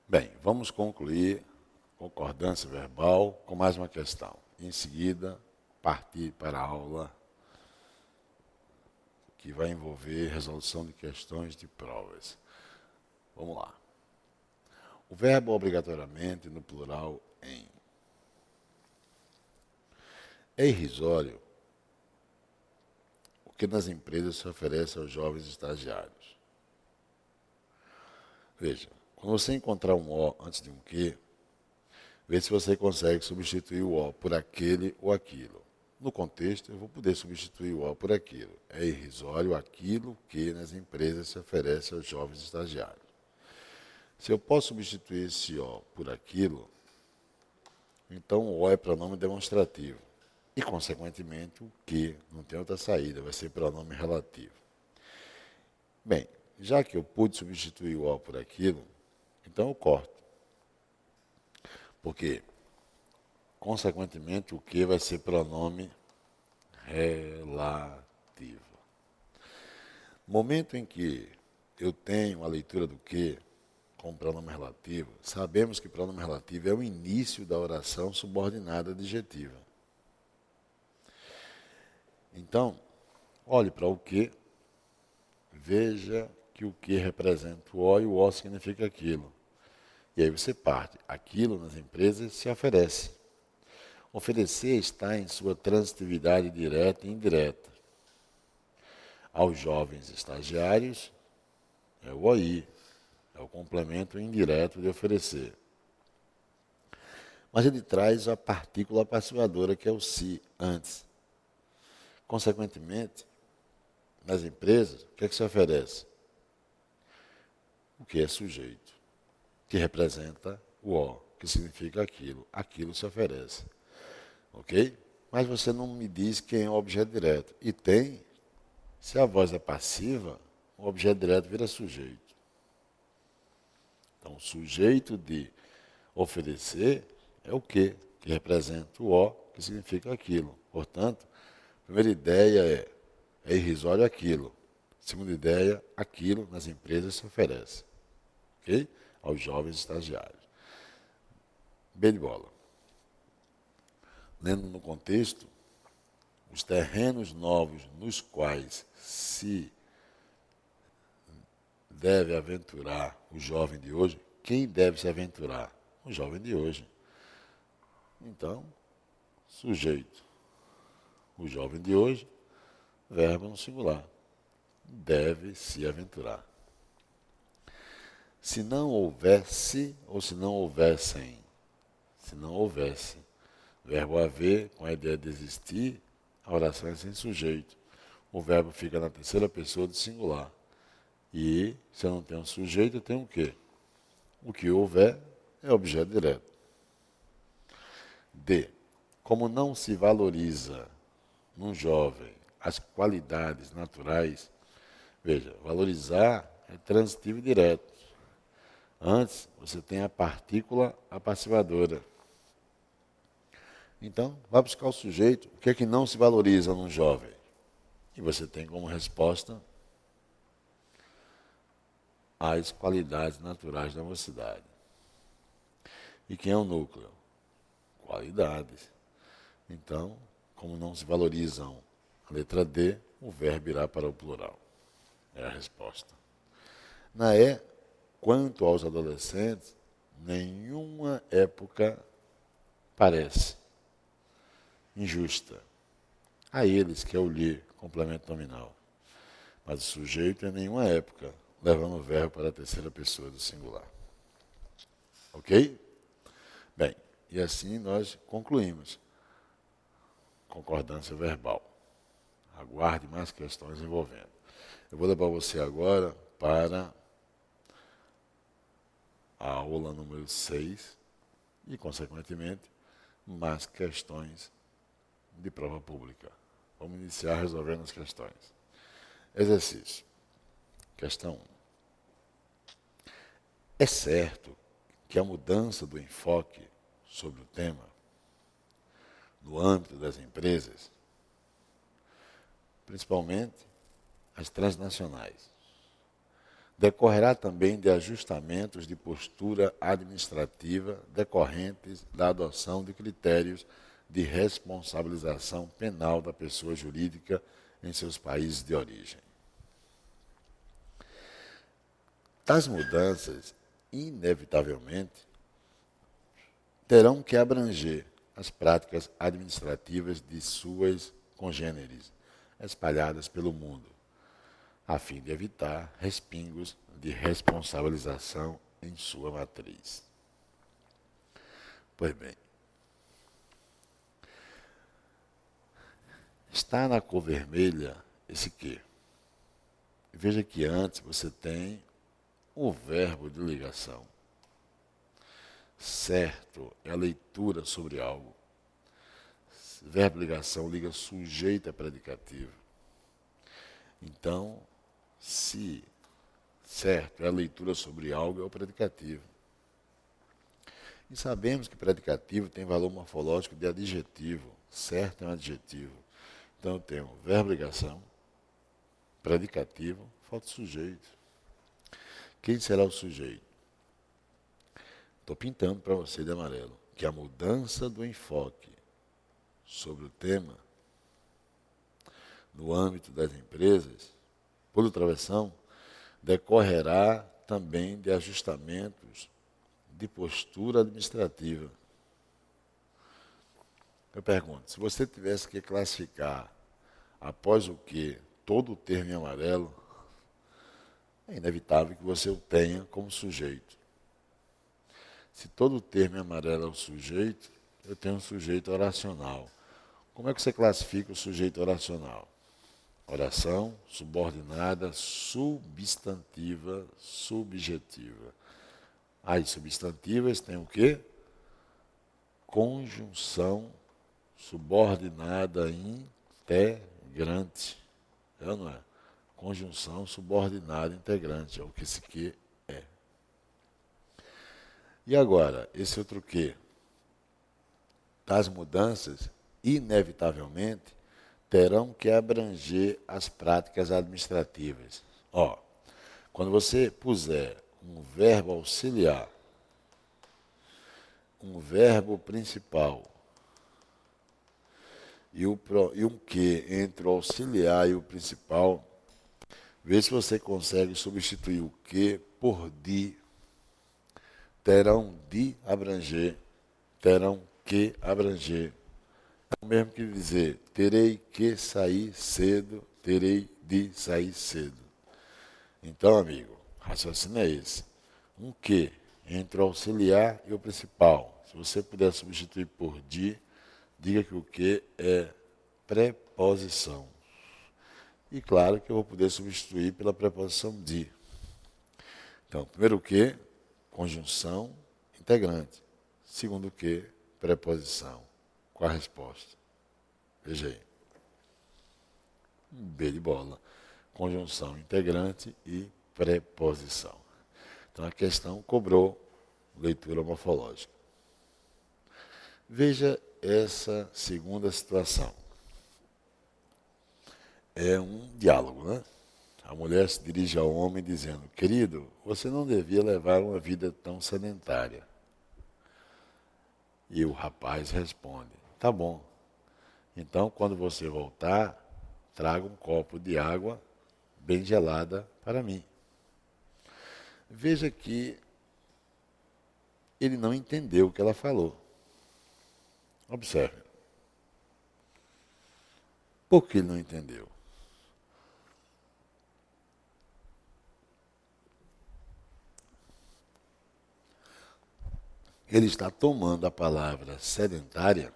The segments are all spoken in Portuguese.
Bem, vamos concluir concordância verbal com mais uma questão. Em seguida, partir para a aula que vai envolver resolução de questões de provas. Vamos lá. O verbo obrigatoriamente no plural em. É irrisório o que nas empresas se oferece aos jovens estagiários. Veja, quando você encontrar um O antes de um que, vê se você consegue substituir o O por aquele ou aquilo. No contexto, eu vou poder substituir o O por aquilo. É irrisório aquilo que nas empresas se oferece aos jovens estagiários. Se eu posso substituir esse O por aquilo, então o O é pronome demonstrativo. E, consequentemente, o que não tem outra saída, vai ser pronome relativo. Bem, já que eu pude substituir o O por aquilo, então eu corto. Porque, consequentemente, o que vai ser pronome relativo. Momento em que eu tenho a leitura do que como pronome relativo, sabemos que pronome relativo é o início da oração subordinada adjetiva. Então, olhe para o que, veja que o que representa o O e o O significa aquilo. E aí você parte. Aquilo nas empresas se oferece. Oferecer está em sua transitividade direta e indireta. Aos jovens estagiários, é o OI, é o complemento indireto de oferecer. Mas ele traz a partícula passivadora, que é o se, antes. Consequentemente, nas empresas, o que é que se oferece? O que é sujeito, que representa o O, que significa aquilo. Aquilo se oferece. Ok? Mas você não me diz quem é o objeto direto. E tem, se a voz é passiva, o objeto direto vira sujeito. Então, o sujeito de oferecer é o que representa o O, que significa aquilo. Portanto, a primeira ideia é irrisório aquilo. Segunda ideia, aquilo nas empresas se oferece. Ok? Aos jovens estagiários. Bem de bola. Lendo no contexto, os terrenos novos nos quais se deve aventurar o jovem de hoje, quem deve se aventurar? O jovem de hoje. Então, sujeito, o jovem de hoje, verbo no singular, deve se aventurar. Se não houvesse ou se não houvessem, se não houvesse, verbo haver com a ideia de existir, a oração é sem sujeito. O verbo fica na terceira pessoa do singular. E se eu não tenho um sujeito, eu tenho o quê? O que houver é objeto direto. D. Como não se valoriza num jovem as qualidades naturais, veja, valorizar é transitivo e direto. Antes, você tem a partícula apassivadora. Então, vai buscar o sujeito. O que é que não se valoriza num jovem? E você tem como resposta as qualidades naturais da mocidade. E quem é o núcleo? Qualidades. Então, como não se valorizam a letra D, o verbo irá para o plural. É a resposta. Na E, quanto aos adolescentes, nenhuma época parece injusta. A eles que é o lhe, complemento nominal. Mas o sujeito em nenhuma época, levando o verbo para a terceira pessoa do singular. Ok? Bem, e assim nós concluímos. Concordância verbal. Aguarde mais questões envolvendo. Eu vou levar você agora para a aula número 6 e, consequentemente, mais questões de prova pública. Vamos iniciar resolvendo as questões. Exercício. Questão 1. É certo que a mudança do enfoque sobre o tema, no âmbito das empresas, principalmente as transnacionais, decorrerá também de ajustamentos de postura administrativa decorrentes da adoção de critérios de responsabilização penal da pessoa jurídica em seus países de origem. Tais mudanças, inevitavelmente, terão que abranger as práticas administrativas de suas congêneres, espalhadas pelo mundo, a fim de evitar respingos de responsabilização em sua matriz. Pois bem, está na cor vermelha esse quê? Veja que antes você tem o verbo de ligação. Certo é a leitura sobre algo. Verbo de ligação liga sujeito a predicativo. Então, se certo é a leitura sobre algo, é o predicativo. E sabemos que predicativo tem valor morfológico de adjetivo. Certo é um adjetivo. Então eu tenho verbo de ligação, predicativo, falta sujeito. Quem será o sujeito? Estou pintando para você de amarelo que a mudança do enfoque sobre o tema no âmbito das empresas, por travessão, decorrerá também de ajustamentos de postura administrativa. Eu pergunto, se você tivesse que classificar após o que todo o termo em amarelo, é inevitável que você o tenha como sujeito. Se todo o termo em amarelo é o sujeito, eu tenho um sujeito oracional. Como é que você classifica o sujeito oracional? Oração, subordinada, substantiva, subjetiva. As substantivas têm o quê? Conjunção subordinada integrante. É ou não é? Conjunção subordinada integrante, é o que esse que é. E agora, esse outro que? Das mudanças, inevitavelmente, terão que abranger as práticas administrativas. Quando você puser um verbo auxiliar, um verbo principal e um que entre o auxiliar e o principal, vê se você consegue substituir o que por de. Terão de abranger, terão que abranger. É o mesmo que dizer, terei que sair cedo, terei de sair cedo. Então, amigo, o raciocínio é esse. Um que entre o auxiliar e o principal. Se você puder substituir por de, diga que o que é preposição. E claro que eu vou poder substituir pela preposição de. Então, primeiro o que, conjunção integrante. Segundo o que, preposição. Qual a resposta? Veja aí. B de bola. Conjunção integrante e preposição. Então a questão cobrou leitura morfológica. Veja essa segunda situação. É um diálogo, né? A mulher se dirige ao homem dizendo, querido, você não devia levar uma vida tão sedentária. E o rapaz responde, tá bom. Então, quando você voltar, traga um copo de água bem gelada para mim. Veja que ele não entendeu o que ela falou. Observe. Por que ele não entendeu? Ele está tomando a palavra sedentária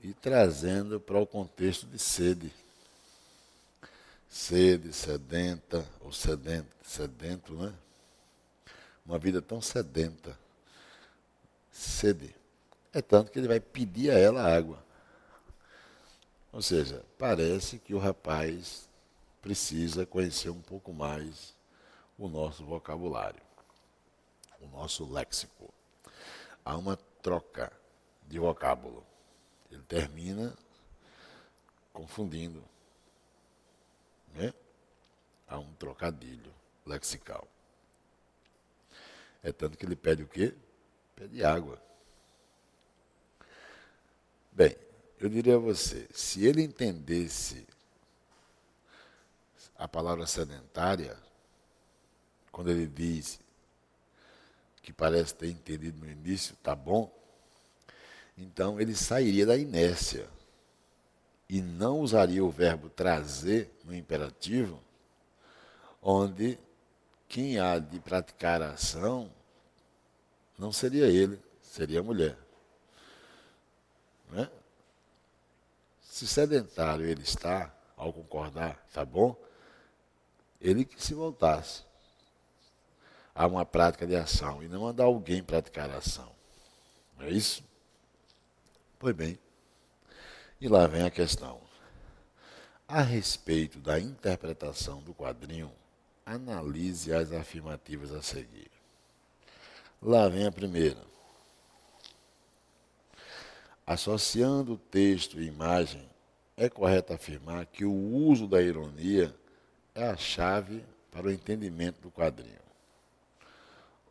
e trazendo para o contexto de sede. Sede, sedenta, ou sedento, né? Uma vida tão sedenta. Sede. É tanto que ele vai pedir a ela água. Ou seja, parece que o rapaz precisa conhecer um pouco mais o nosso vocabulário, o nosso léxico. Há uma troca de vocábulo. Ele termina confundindo, né? um trocadilho lexical. É tanto que ele pede o quê? Pede água. Bem, eu diria a você, se ele entendesse a palavra sedentária, quando ele diz que parece ter entendido no início, tá bom, então ele sairia da inércia e não usaria o verbo trazer no imperativo, onde quem há de praticar a ação não seria ele, seria a mulher. Não é? Se sedentário ele está, ao concordar, tá bom, ele que se voltasse a uma prática de ação e não mandar alguém praticar a ação. Não é isso? Pois bem, e lá vem a questão. A respeito da interpretação do quadrinho, analise as afirmativas a seguir. Lá vem a primeira. Associando texto e imagem, é correto afirmar que o uso da ironia é a chave para o entendimento do quadrinho.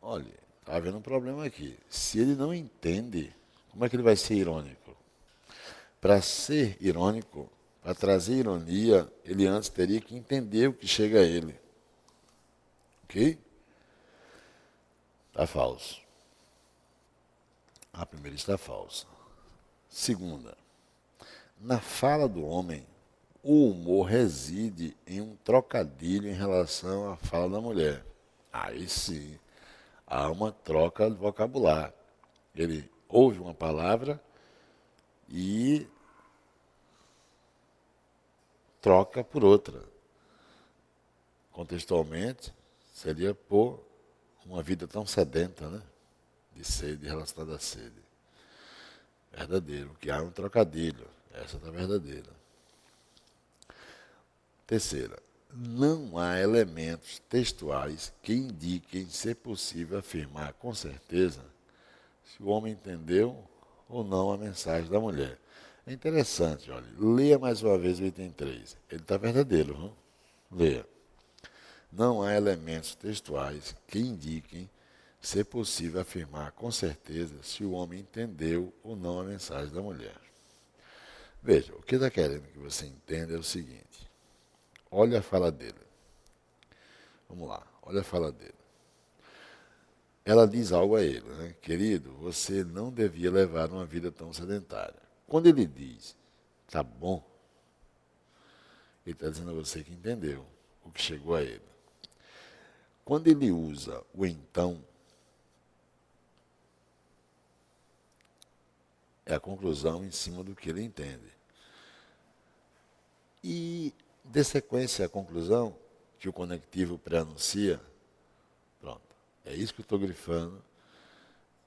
Olha, está havendo um problema aqui. Se ele não entende, como é que ele vai ser irônico? Para ser irônico, para trazer ironia, ele antes teria que entender o que chega a ele. Ok? Está falso. A primeira está falsa. Segunda, na fala do homem, o humor reside em um trocadilho em relação à fala da mulher. Aí sim, há uma troca de vocabulário. Ele ouve uma palavra e troca por outra. Contextualmente, seria por uma vida tão sedenta, né? De sede, relacionada à sede. Verdadeiro, que há um trocadilho. Essa está verdadeira. Terceira, não há elementos textuais que indiquem ser possível afirmar com certeza se o homem entendeu ou não a mensagem da mulher. É interessante, olha, leia mais uma vez o item 3. Ele está verdadeiro, não? Leia. Não há elementos textuais que indiquem ser possível afirmar com certeza se o homem entendeu ou não a mensagem da mulher. Veja, o que está querendo que você entenda é o seguinte. Olha a fala dele. Vamos lá, olha a fala dele. Ela diz algo a ele, né? Querido, você não devia levar uma vida tão sedentária. Quando ele diz, tá bom, ele está dizendo a você que entendeu o que chegou a ele. Quando ele usa o então, é a conclusão em cima do que ele entende. E, de sequência, a conclusão que o conectivo pré-anuncia, pronto, é isso que eu estou grifando,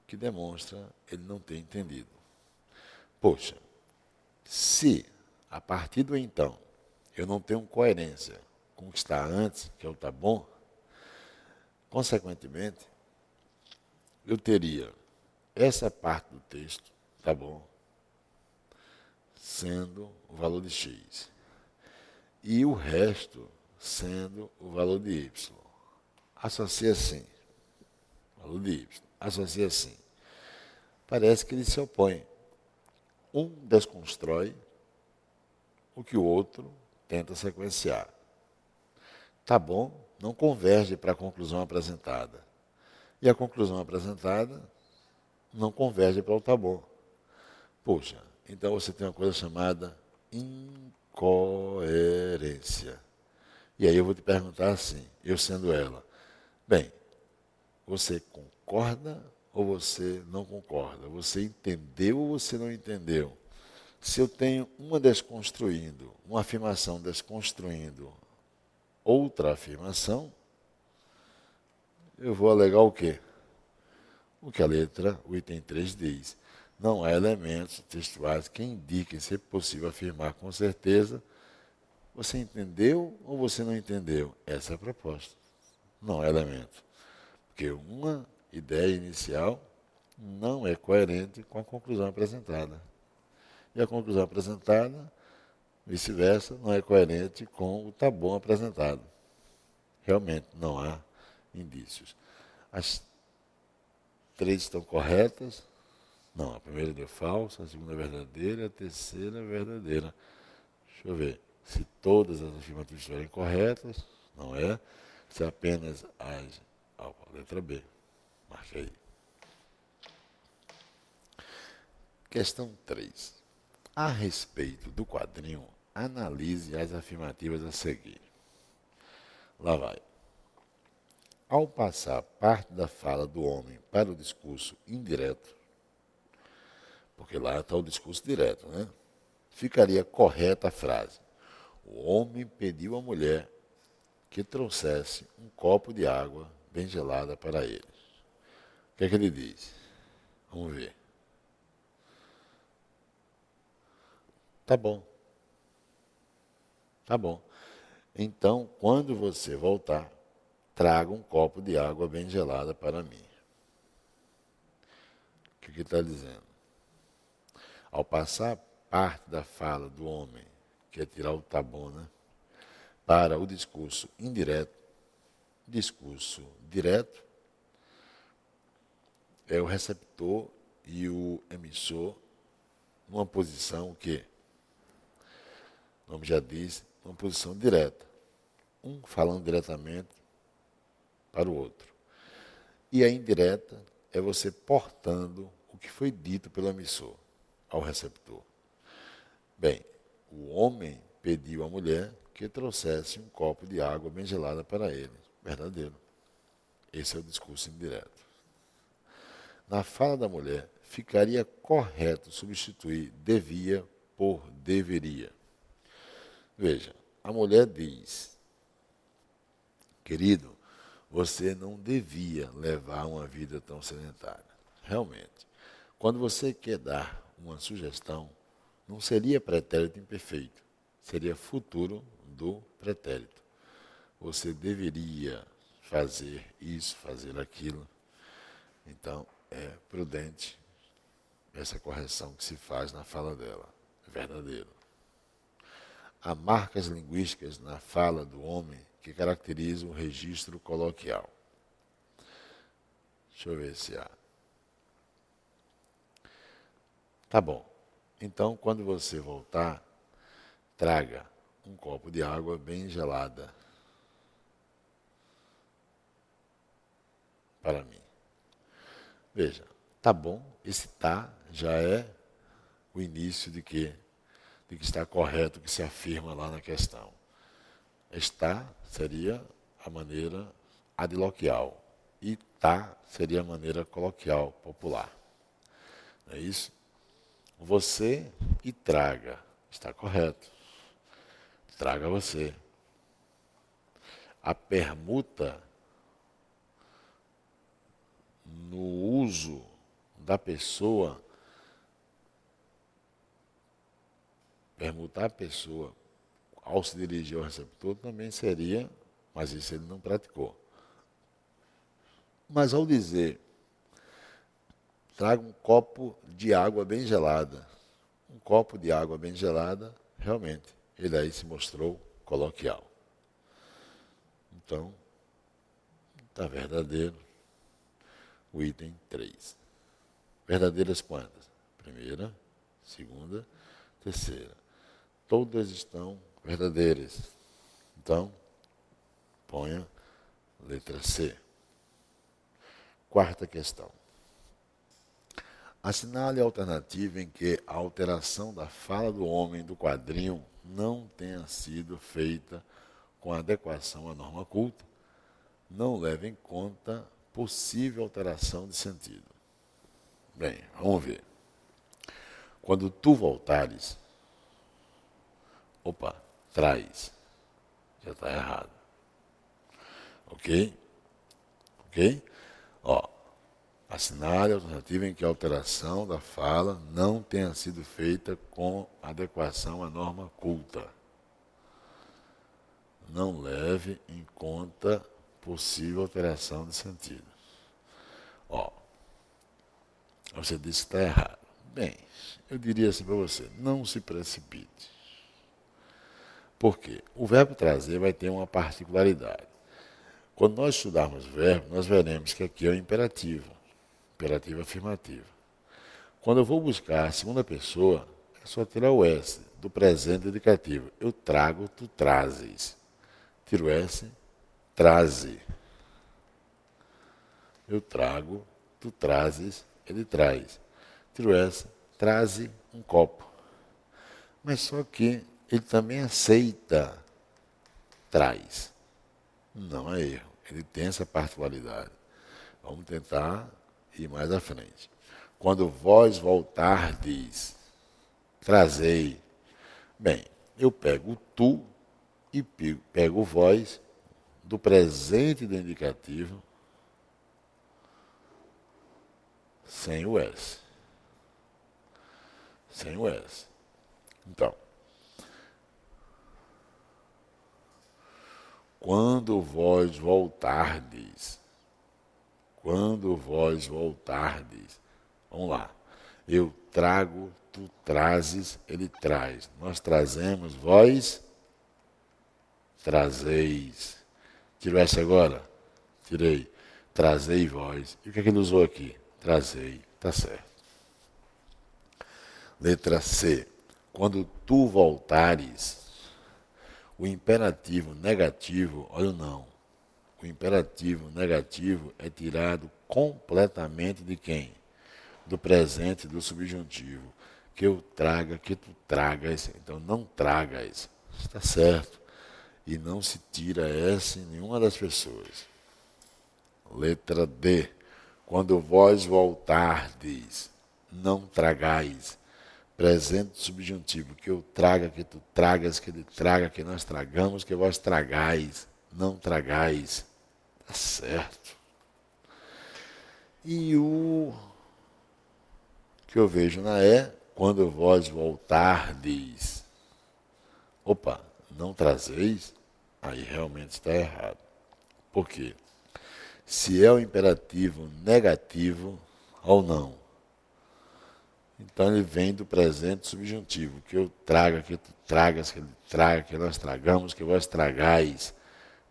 que demonstra ele não ter entendido. Poxa, se a partir do então eu não tenho coerência com o que está antes, que é o tá bom, consequentemente, eu teria essa parte do texto, tá bom, sendo o valor de x. E o resto sendo o valor de y. Associa assim. Valor de y. Associa assim. Parece que eles se opõem. Um desconstrói o que o outro tenta sequenciar. Tá bom, não converge para a conclusão apresentada. E a conclusão apresentada não converge para o tá bom. Poxa, então você tem uma coisa chamada incoerência. E aí eu vou te perguntar assim, eu sendo ela, bem, você concorda ou você não concorda? Você entendeu ou você não entendeu? Se eu tenho uma desconstruindo, uma afirmação desconstruindo outra afirmação, eu vou alegar o quê? O que a letra, o item 3 diz. Não há elementos textuais que indiquem ser possível afirmar com certeza. Você entendeu ou você não entendeu? Essa é a proposta. Não há elemento. Porque uma ideia inicial não é coerente com a conclusão apresentada. E a conclusão apresentada, vice-versa, não é coerente com o tá bom apresentado. realmente não há indícios. As 3 estão corretas? Não, a primeira deu falsa, a segunda é verdadeira, a terceira é verdadeira. Deixa eu ver. Se todas as afirmativas estiverem corretas, não é. Se apenas as... letra B. Marque aí. Questão 3. A respeito do quadrinho, analise as afirmativas a seguir. Lá vai. Ao passar parte da fala do homem para o discurso indireto, porque lá está o discurso direto, né? Ficaria correta a frase: o homem pediu à mulher que trouxesse um copo de água bem gelada para ele. O que é que ele diz? Vamos ver. Tá bom. Tá bom. Então, quando você voltar, traga um copo de água bem gelada para mim. O que ele está dizendo? Ao passar parte da fala do homem, que é tirar o tá bom, né? Para o discurso indireto, discurso direto é o receptor e o emissor numa posição que, o nome já diz, uma posição direta. Um falando diretamente para o outro. E a indireta é você portando o que foi dito pelo emissor ao receptor. Bem, o homem pediu à mulher que trouxesse um copo de água bem gelada para ele. Verdadeiro. Esse é o discurso indireto. Na fala da mulher, ficaria correto substituir devia por deveria. Veja, a mulher diz: querido, você não devia levar uma vida tão sedentária. Realmente, quando você quer dar uma sugestão, não seria pretérito imperfeito, seria futuro do pretérito. Você deveria fazer isso, fazer aquilo. Então, é prudente essa correção que se faz na fala dela. Verdadeiro. Há marcas linguísticas na fala do homem que caracterizam o registro coloquial. Deixa eu ver se há. Tá bom. Então, quando você voltar, traga um copo de água bem gelada para mim. Veja, tá bom, esse tá já é o início de que está correto o que se afirma lá na questão. Está seria a maneira adiloquial e tá seria a maneira coloquial, popular. Não é isso? Você e traga. Está correto. Traga você. A permuta no uso da pessoa, permutar a pessoa ao se dirigir ao receptor também seria, mas isso ele não praticou. Mas ao dizer, traga um copo de água bem gelada, um copo de água bem gelada, realmente, ele aí se mostrou coloquial. Então, está verdadeiro o item 3. Verdadeiras quantas? Primeira, segunda, terceira. Todas estão verdadeiras. Então, ponha letra C. Quarta questão. Assinale a alternativa em que a alteração da fala do homem do quadrinho não tenha sido feita com adequação à norma culta, não leva em conta possível alteração de sentido. Bem, vamos ver. Quando tu voltares, traz. Já está errado. Ok? Ok? Assinale a alternativa em que a alteração da fala não tenha sido feita com adequação à norma culta. Não leve em conta possível alteração de sentido. Você disse que está errado. Bem, eu diria assim para você, não se precipite. Por quê? O verbo trazer vai ter uma particularidade. Quando nós estudarmos verbo, nós veremos que aqui é o imperativo afirmativo. Quando eu vou buscar a segunda pessoa, é só tirar o S do presente indicativo. Eu trago, tu trazes. Tiro o S, traze. Eu trago, tu trazes, ele traz. Tiro o S, traze um copo. Mas só que ele também aceita traz. Não é erro. Ele tem essa particularidade. Vamos tentar ir mais à frente. Quando vós voltardes, trazei. Bem, eu pego o tu e pego o vós do presente do indicativo sem o S. Sem o S. Então, quando vós voltardes, vamos lá. Eu trago, tu trazes, ele traz. Nós trazemos, vós trazeis. Tirou essa agora? Tirei. Trazei vós. E o que é que ele usou aqui? Trazei. Tá certo. Letra C. Quando tu voltares, o imperativo negativo, olha o não. O imperativo negativo é tirado completamente de quem? Do presente do subjuntivo. Que eu traga, que tu tragas. Então não tragas. Está certo. E não se tira S em nenhuma das pessoas. Letra D. Quando vós voltardes, não tragais. Presente subjuntivo. Que eu traga, que tu tragas, que ele traga, que nós tragamos, que vós tragais. Não tragais. Tá certo. E o que eu vejo na E, quando vós voltardes. Opa, não trazeis? Aí realmente está errado. Por quê? Se é o imperativo negativo ou não, então ele vem do presente subjuntivo. Que eu traga, que tu tragas, que ele traga, que nós tragamos, que vós tragais.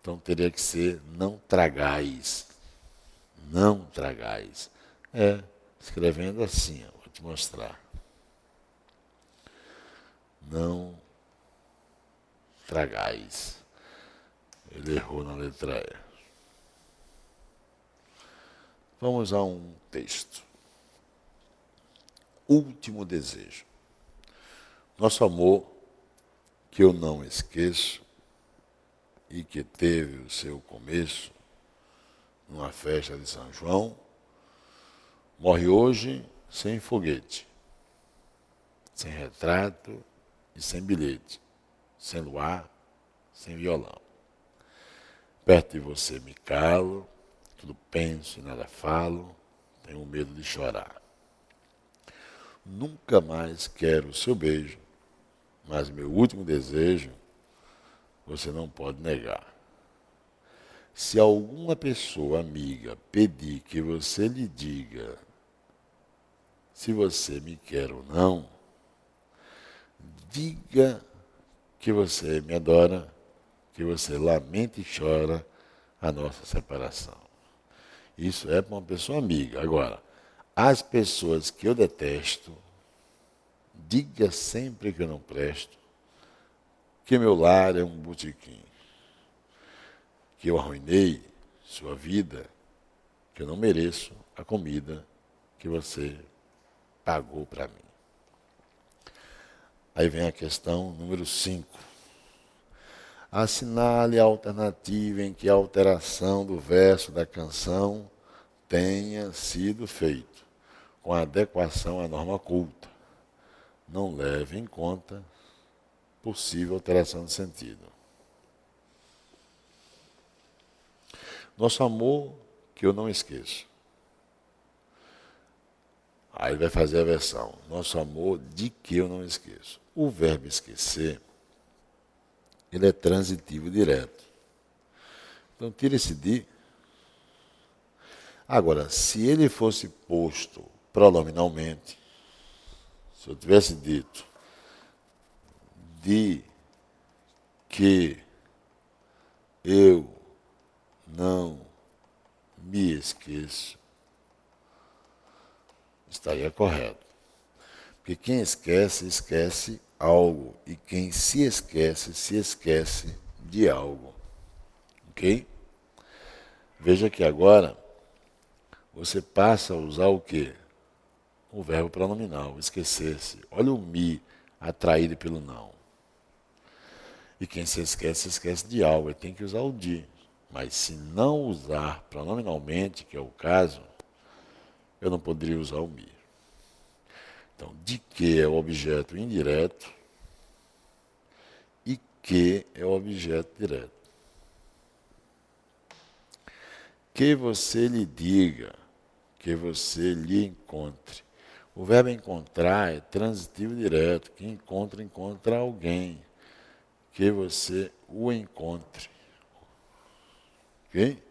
Então teria que ser não tragais. Não tragais. Escrevendo assim, ó, vou te mostrar. Não tragais. Ele errou na letra E. Vamos a um texto. Último desejo. Nosso amor, que eu não esqueço e que teve o seu começo numa festa de São João, morre hoje sem foguete, sem retrato e sem bilhete, sem luar, sem violão. Perto de você me calo, tudo penso e nada falo, tenho medo de chorar. Nunca mais quero o seu beijo, mas meu último desejo você não pode negar. Se alguma pessoa amiga pedir que você lhe diga se você me quer ou não, diga que você me adora, que você lamenta e chora a nossa separação. Isso é para uma pessoa amiga. Agora, as pessoas que eu detesto, diga sempre que eu não presto, que meu lar é um botequim, que eu arruinei sua vida, que eu não mereço a comida que você pagou para mim. Aí vem a questão número 5. Assinale a alternativa em que a alteração do verso da canção tenha sido feita, com adequação à norma culta. Não leve em conta possível alteração de sentido. Nosso amor, que eu não esqueço. Aí ele vai fazer a versão. Nosso amor, de que eu não esqueço. O verbo esquecer, ele é transitivo direto. Então tira esse de. Agora, se ele fosse posto pronominalmente, se eu tivesse dito de que eu não me esqueço, estaria correto. Porque quem esquece, esquece algo. E quem se esquece de algo. Ok? Veja que agora você passa a usar o quê? O verbo pronominal, esquecer-se. Olha o me atraído pelo não. E quem se esquece de algo. Ele tem que usar o de. Mas se não usar pronominalmente, que é o caso, eu não poderia usar o me. Então, de que é o objeto indireto e que é o objeto direto. Que você lhe diga, que você lhe encontre. O verbo encontrar é transitivo direto. Quem encontra, encontra alguém. Que você o encontre. Ok?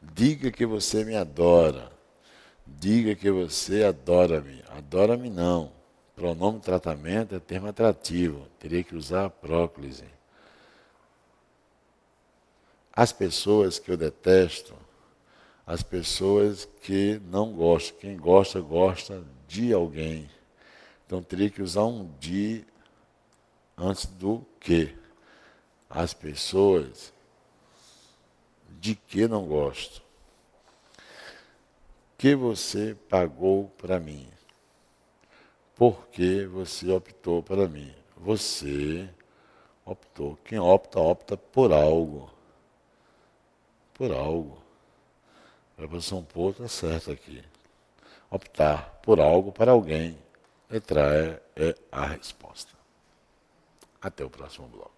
Diga que você me adora. Diga que você adora-me. Adora-me não. Pronome tratamento é termo atrativo. Teria que usar a próclise. As pessoas que eu detesto, as pessoas que não gostam. Quem gosta, gosta de alguém. Então teria que usar um de antes do que. As pessoas de que não gosto. Que você pagou para mim? Por que você optou para mim? Você optou. Quem opta, opta por algo. Por algo. A preposição por está certa aqui. Optar por algo para alguém. Letra E é a resposta. Até o próximo bloco.